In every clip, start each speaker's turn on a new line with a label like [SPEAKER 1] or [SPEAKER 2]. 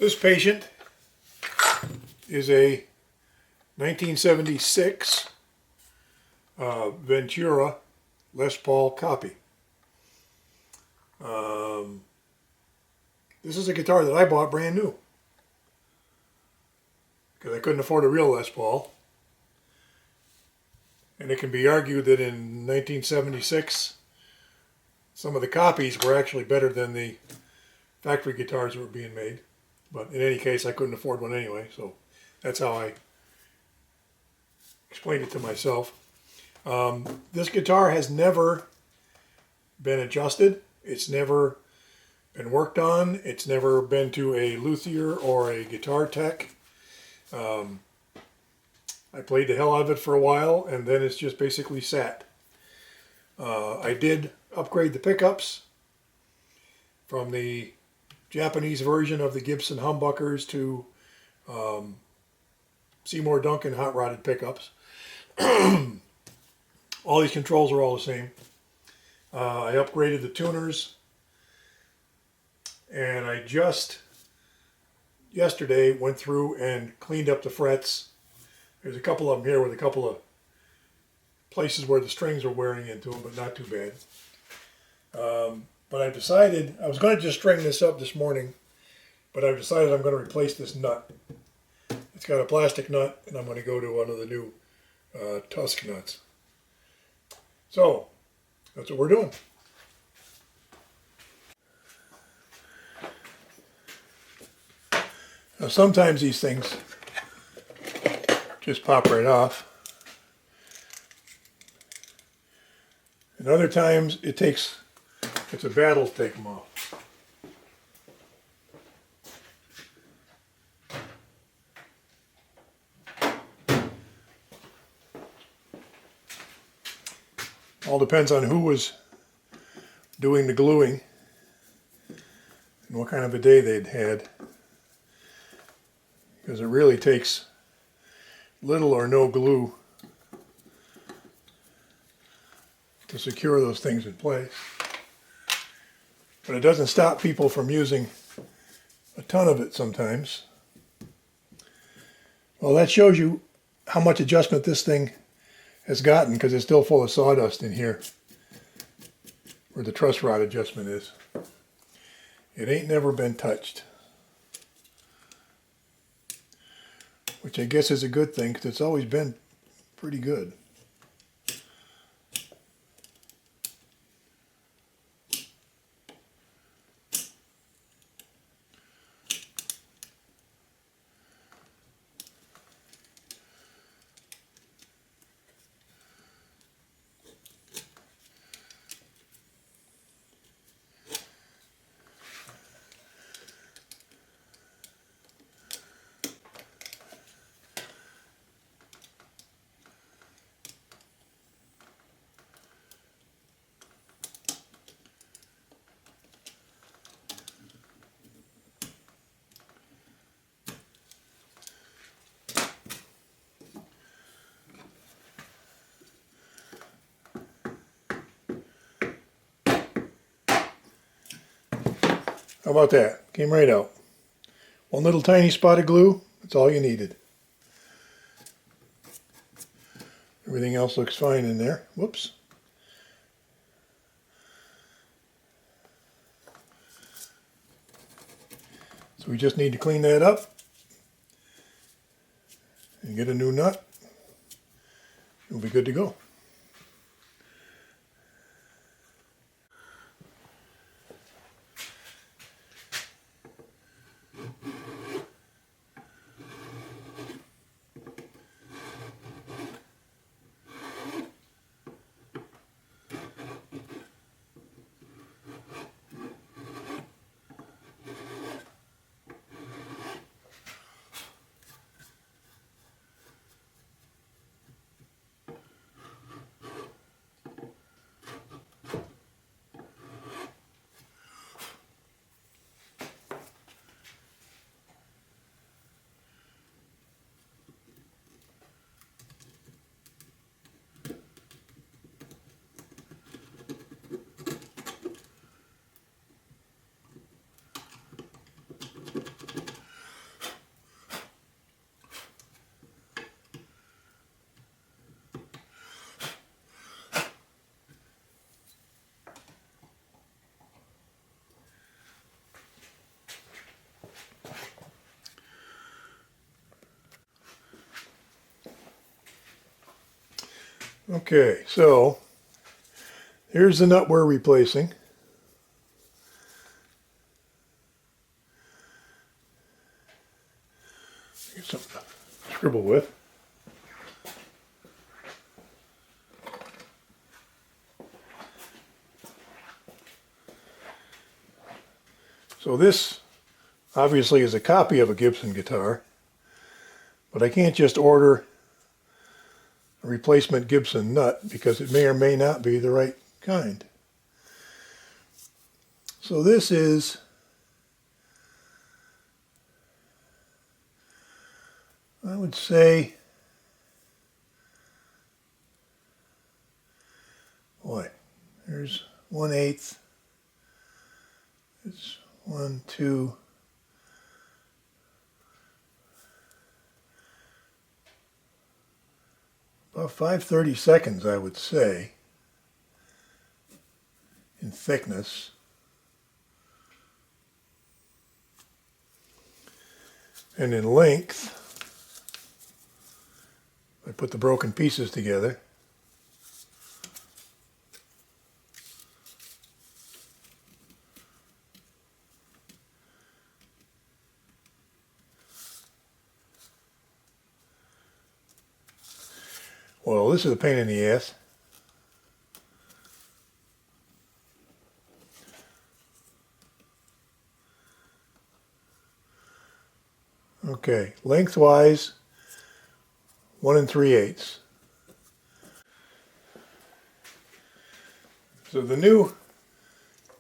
[SPEAKER 1] This patient is a 1976 Ventura Les Paul copy. This is a guitar that I bought brand new because I couldn't afford a real Les Paul. And it can be argued that in 1976 some of the copies were actually better than the factory guitars that were being made. But in any case, I couldn't afford one anyway, so that's how I explained it to myself. This guitar has never been adjusted. It's never been worked on. It's never been to a luthier or a guitar tech. I played the hell out of it for a while, and then it's just basically sat. I did upgrade the pickups from the Japanese version of the Gibson humbuckers to Seymour Duncan hot rodded pickups. All these controls are all the same. I upgraded the tuners, and I just yesterday went through and cleaned up the frets. There's a couple of them here with a couple of places where the strings are wearing into them, but not too bad. But I decided, I was going to just string this up this morning, but I've decided I'm going to replace this nut. It's got a plastic nut, and I'm going to go to one of the new Tusk nuts. So, that's what we're doing. Now sometimes these things just pop right off. And other times it's a battle to take them off. All depends on who was doing the gluing and what kind of a day they'd had. Because it really takes little or no glue to secure those things in place. But it doesn't stop people from using a ton of it sometimes. Well, that shows you how much adjustment this thing has gotten, because it's still full of sawdust in here where the truss rod adjustment is. It ain't never been touched, which I guess is a good thing, because it's always been pretty good. How about that? Came right out. One little tiny spot of glue, that's all you needed. Everything else looks fine in there. Whoops. So we just need to clean that up and get a new nut. We'll be good to go. Okay, so here's the nut we're replacing. Get something to scribble with. So this obviously is a copy of a Gibson guitar, but I can't just order a replacement Gibson nut because it may or may not be the right kind. So this is I would say, boy, there's 1/8. It's 1, 2, about 5/32, I would say, in thickness. And in length, I put the broken pieces together. Well, this is a pain in the ass. Okay, lengthwise, 1 3/8. So the new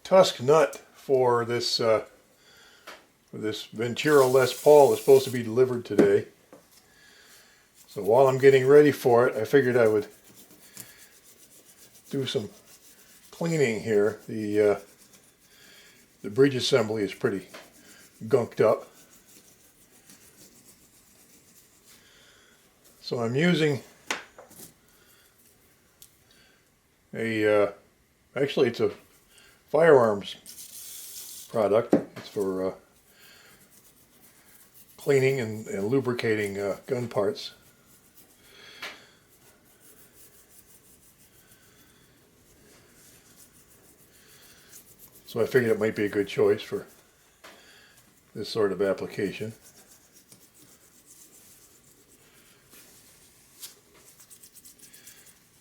[SPEAKER 1] tusk nut for this Ventura Les Paul is supposed to be delivered today. So while I'm getting ready for it, I figured I would do some cleaning here. The bridge assembly is pretty gunked up. So I'm using actually it's a firearms product. It's for cleaning and lubricating gun parts. So I figured it might be a good choice for this sort of application.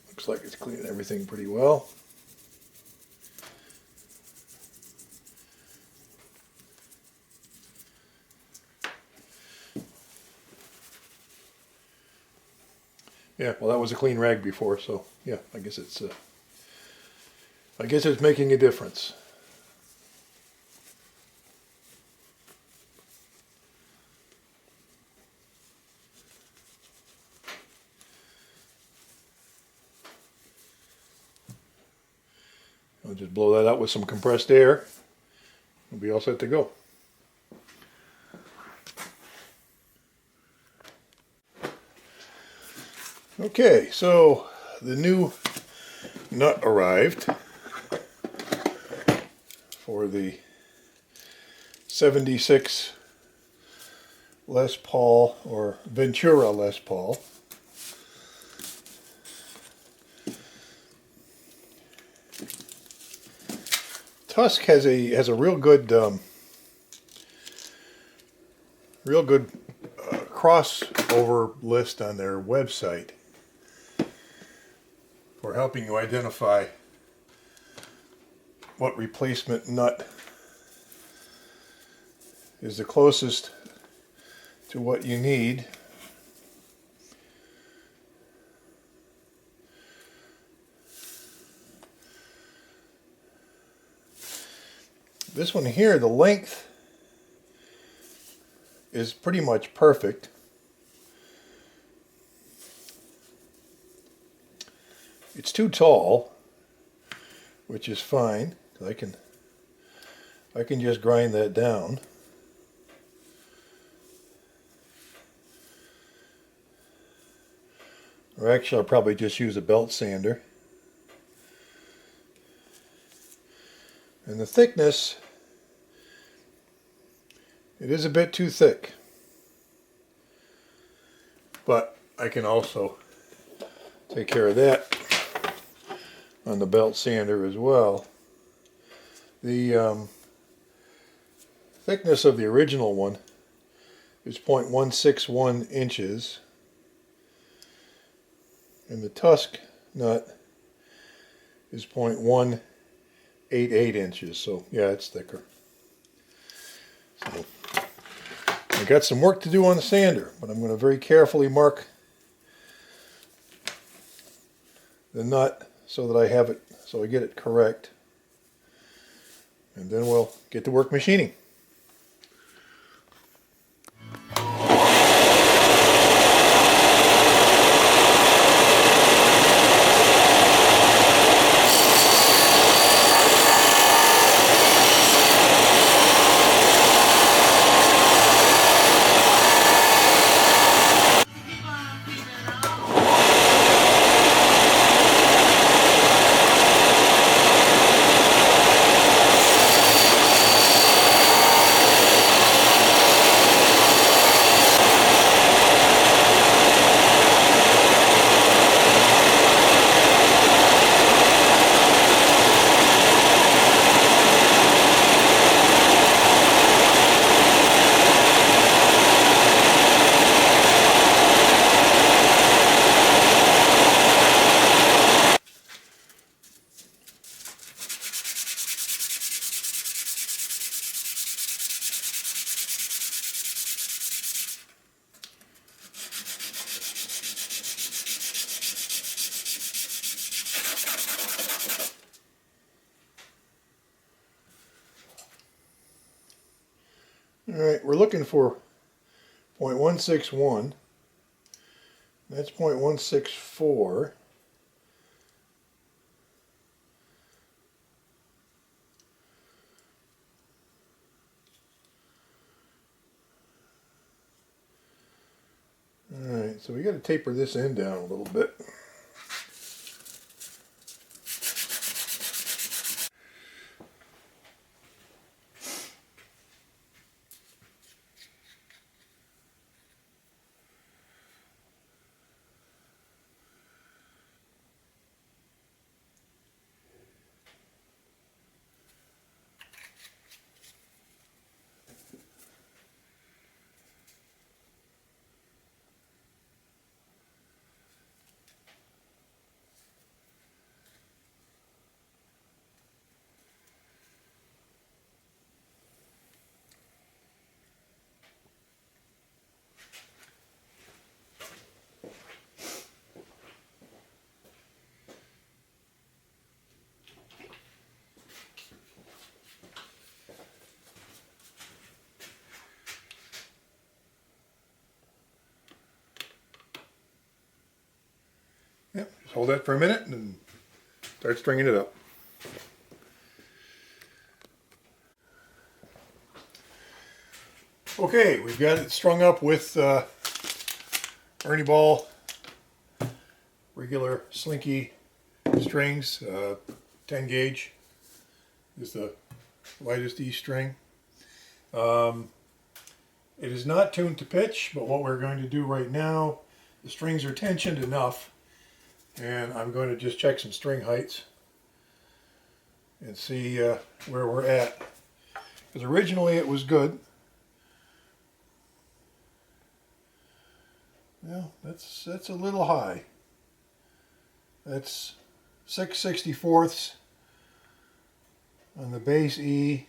[SPEAKER 1] Looks like it's cleaning everything pretty well. Yeah, well, that was a clean rag before, so yeah, I guess it's making a difference. I'll just blow that out with some compressed air. We'll be all set to go. Okay, so the new nut arrived for the 76 Les Paul, or Ventura Les Paul. Tusk has a real good crossover list on their website for helping you identify what replacement nut is the closest to what you need. This one here, the length is pretty much perfect. It's too tall, which is fine. I can just grind that down. Or actually, I'll probably just use a belt sander. And the thickness, it is a bit too thick. But I can also take care of that on the belt sander as well. The thickness of the original one is 0.161 inches, and the tusk nut is 0.188 inches, so yeah, it's thicker. So I got some work to do on the sander, but I'm going to very carefully mark the nut so that I have it, so I get it correct, and then we'll get to work machining. Alright, we're looking for 0.161. That's 0.164. Alright, so we got to taper this end down a little bit. Yep, just hold that for a minute and start stringing it up. Okay, we've got it strung up with Ernie Ball regular slinky strings. 10 gauge is the lightest E string. It is not tuned to pitch, but what we're going to do right now, the strings are tensioned enough, and I'm going to just check some string heights and see where we're at. Because originally it was good. Well, that's a little high. That's 6/64 on the base E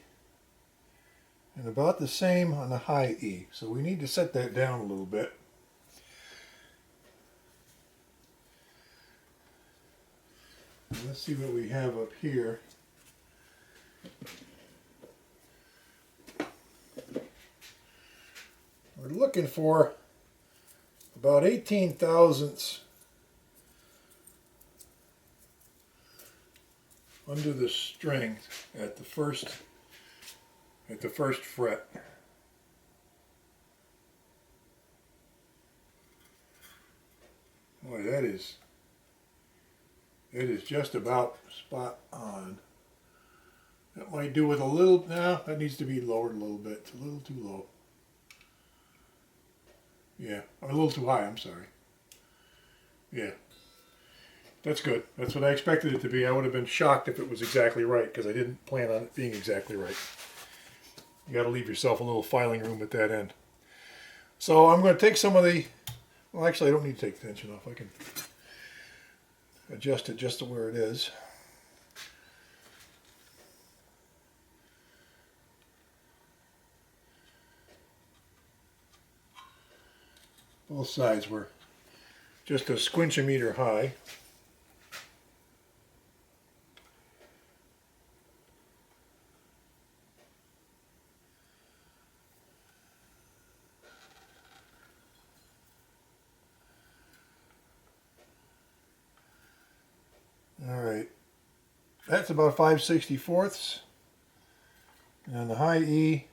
[SPEAKER 1] and about the same on the high E. So we need to set that down a little bit. Let's see what we have up here. We're looking for about 18 thousandths under the string at the first fret. Boy, that is just about spot on. That might do with a little, no, that needs to be lowered a little bit. It's a little too low. Yeah, or a little too high, I'm sorry. Yeah. That's good. That's what I expected it to be. I would have been shocked if it was exactly right because I didn't plan on it being exactly right. You got to leave yourself a little filing room at that end. So I'm going to take some of the, well actually I don't need to take the tension off. I can adjust it just to where it is. Both sides were just a squinchometer high. Alright, that's about 5/64ths, and the high E,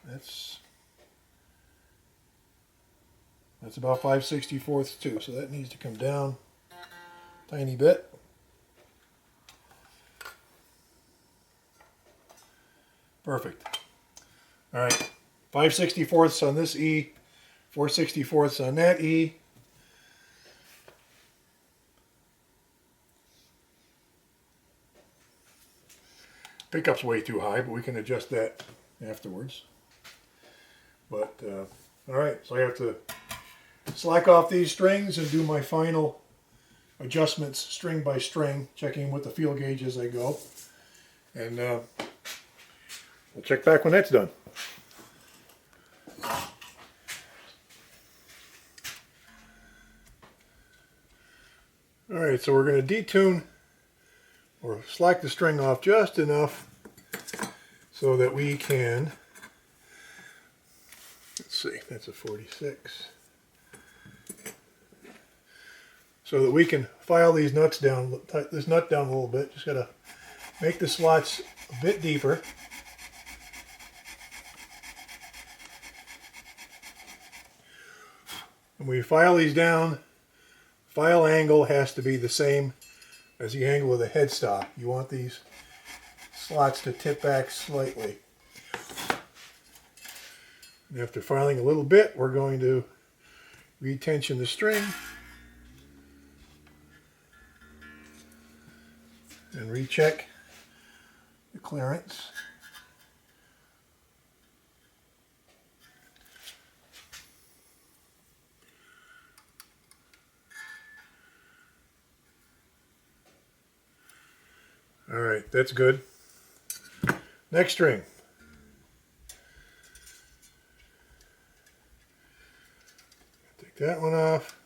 [SPEAKER 1] that's about 5/64ths too, so that needs to come down a tiny bit. Perfect. Alright, 5/64ths on this E, 4/64ths on that E. Pickup's way too high, but we can adjust that afterwards. But, alright, so I have to slack off these strings and do my final adjustments string by string, checking with the feel gauge as I go. And we'll check back when that's done. Alright, so we're going to detune or slack the string off just enough so that we can, let's see, that's a 46, so that we can file these nuts down, tighten this nut down a little bit. Just got to make the slots a bit deeper. When we file these down, file angle has to be the same as the angle of the headstock. You want these slots to tip back slightly. And after filing a little bit, we're going to retension the string and recheck the clearance. All right, that's good. Next string. Take that one off.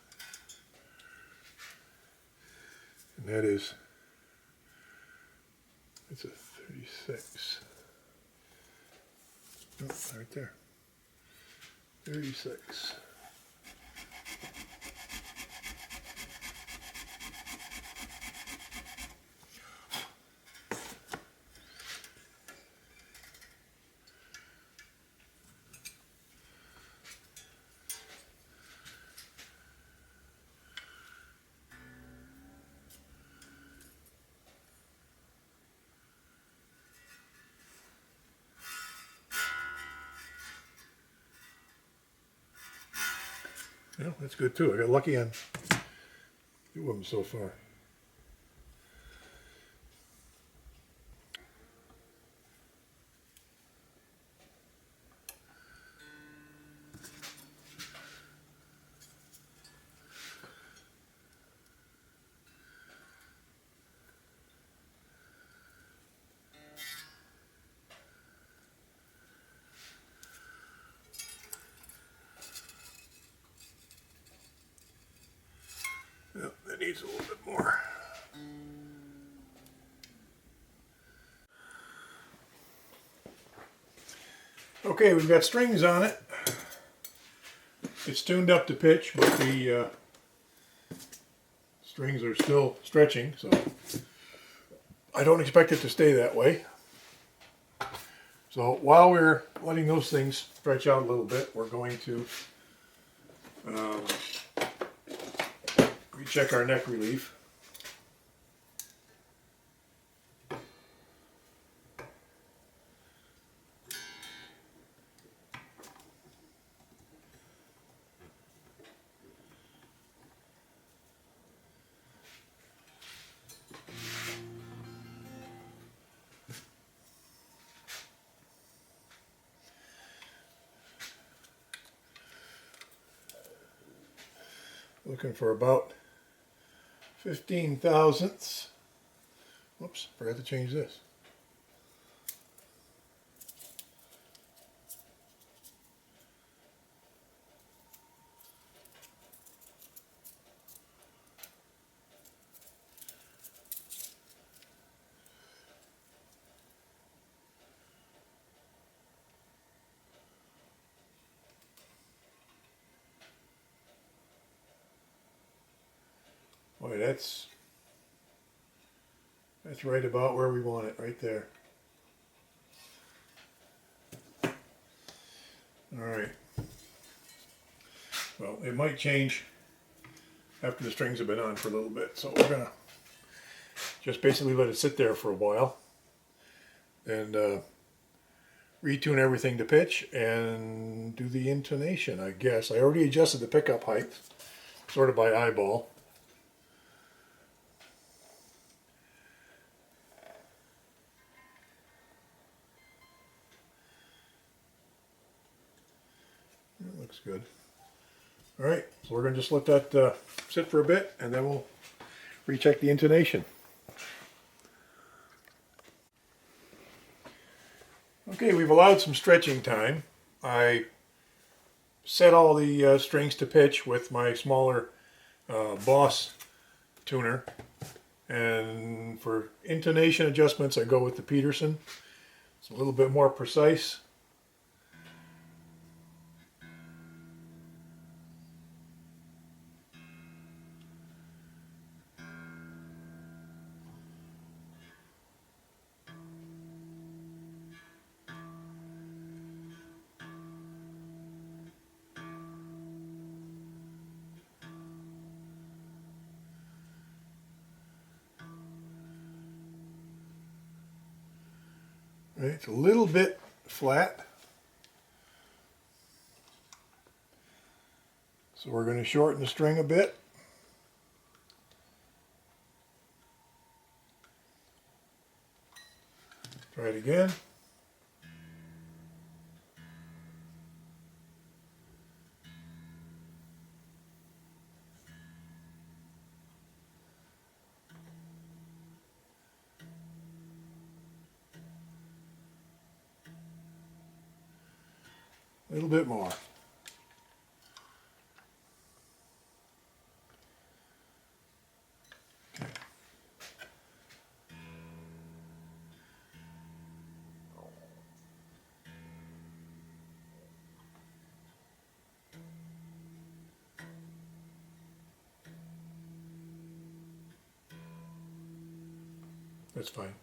[SPEAKER 1] And that is, it's a 36. Oh, right there. 36. Yeah, that's good too. I got lucky on 2 of them so far. Yep, that needs a little bit more. Okay, we've got strings on it. It's tuned up to pitch, but the strings are still stretching, so I don't expect it to stay that way. So while we're letting those things stretch out a little bit, we're going to recheck our neck relief. Looking for about 15 thousandths. Whoops, forgot to change this. Boy, that's right about where we want it, right there. All right. Well, it might change after the strings have been on for a little bit, so we're gonna just basically let it sit there for a while and retune everything to pitch and do the intonation, I guess. I already adjusted the pickup height, sort of by eyeball. That looks good. All right, so we're going to just let that sit for a bit, and then we'll recheck the intonation. Okay, we've allowed some stretching time. I set all the strings to pitch with my smaller Boss tuner, and for intonation adjustments I go with the Peterson. It's a little bit more precise. Right, it's a little bit flat, so we're going to shorten the string a bit. Try it again. A little bit more. Okay. That's fine.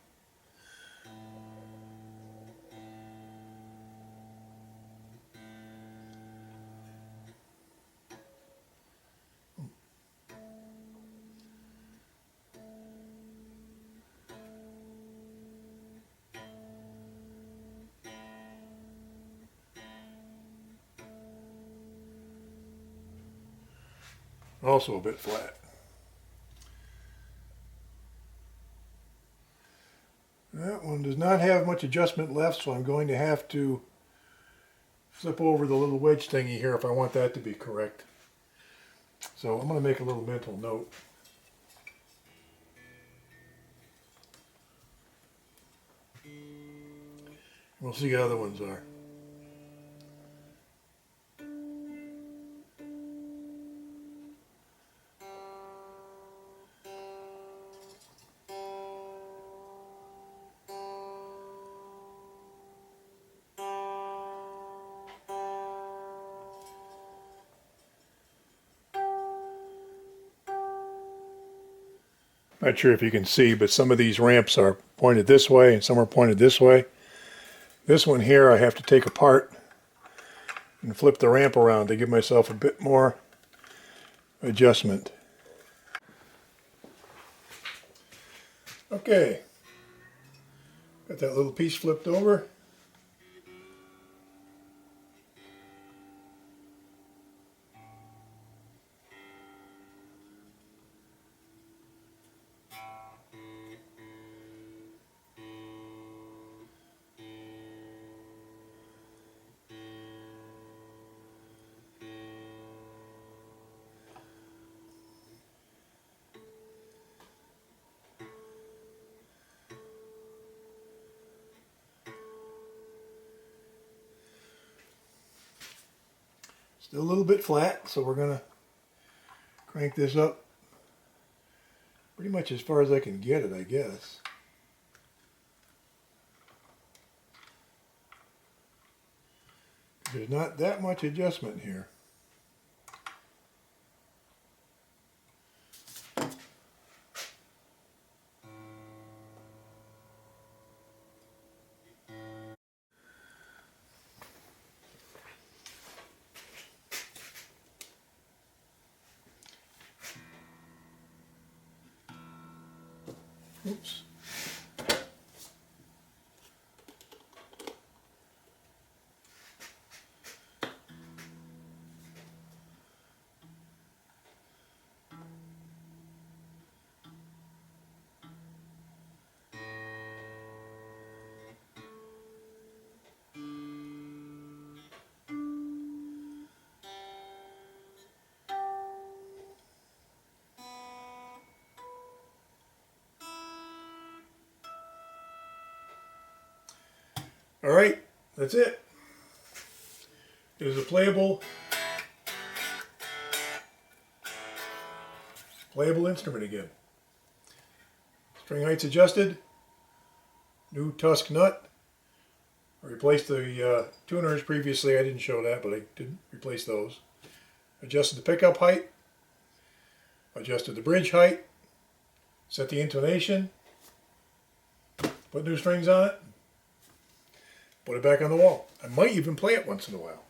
[SPEAKER 1] Also a bit flat. That one does not have much adjustment left, so I'm going to have to flip over the little wedge thingy here if I want that to be correct. So I'm going to make a little mental note. We'll see how the other ones are. Not sure if you can see, but some of these ramps are pointed this way and some are pointed this way. This one here I have to take apart and flip the ramp around to give myself a bit more adjustment. Okay, got that little piece flipped over. Still a little bit flat, so we're going to crank this up pretty much as far as I can get it, I guess. There's not that much adjustment here. Oops. All right, that's it. It is a playable instrument again. String heights adjusted. New tusk nut. I replaced the tuners previously. I didn't show that, but I did replace those. Adjusted the pickup height. Adjusted the bridge height. Set the intonation. Put new strings on it. Put it back on the wall. I might even play it once in a while.